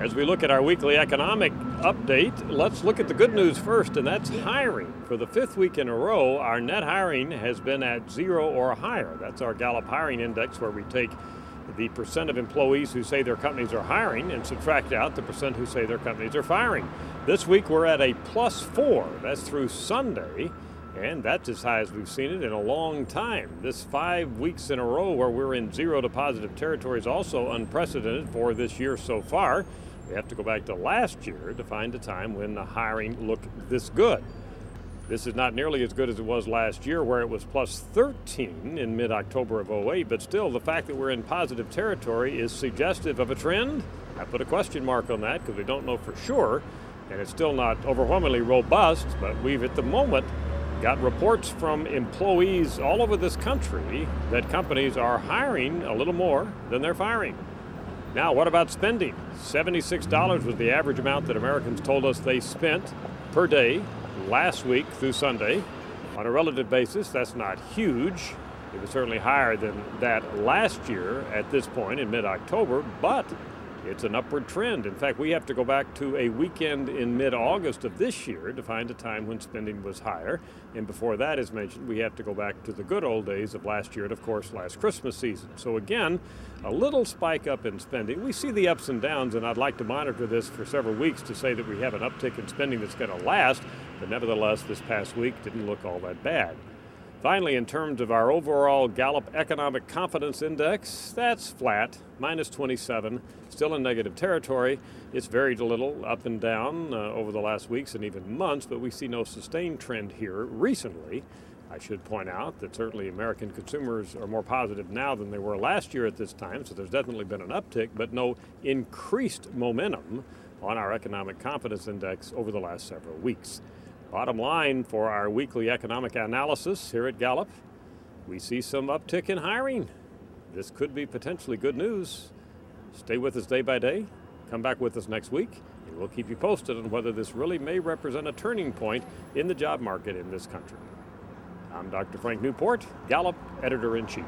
As we look at our weekly economic update, let's look at the good news first, and that's hiring. For the fifth week in a row, our net hiring has been at 0 or higher. That's our Gallup hiring index, where we take the percent of employees who say their companies are hiring and subtract out the percent who say their companies are firing. This week we're at a +4. That's through Sunday, and that's as high as we've seen it in a long time. This 5 weeks in a row where we're in 0 to positive territory is also unprecedented for this year so far. We have to go back to last year to find a time when the hiring looked this good. This is not nearly as good as it was last year, where it was +13 in mid-October of '08, but still the fact that we're in positive territory is suggestive of a trend. I put a question mark on that because we don't know for sure, and it's still not overwhelmingly robust, but we've at the moment got reports from employees all over this country that companies are hiring a little more than they're firing. Now, what about spending? $76 was the average amount that Americans told us they spent per day last week through Sunday. On a relative basis, that's not huge. It was certainly higher than that last year at this point in mid-October, but it's an upward trend. In fact, we have to go back to a weekend in mid-August of this year to find a time when spending was higher. And before that is mentioned, we have to go back to the good old days of last year and, of course, last Christmas season. So again, a little spike up in spending. We see the ups and downs, and I'd like to monitor this for several weeks to say that we have an uptick in spending that's going to last. But nevertheless, this past week didn't look all that bad. Finally, in terms of our overall Gallup Economic Confidence Index, that's flat, -27, still in negative territory. It's varied a little up and down over the last weeks and even months, but we see no sustained trend here recently. I should point out that certainly American consumers are more positive now than they were last year at this time, so there's definitely been an uptick, but no increased momentum on our Economic Confidence Index over the last several weeks. Bottom line for our weekly economic analysis here at Gallup, we see some uptick in hiring. This could be potentially good news. Stay with us day by day. Come back with us next week, and we'll keep you posted on whether this really may represent a turning point in the job market in this country. I'm Dr. Frank Newport, Gallup Editor-in-Chief.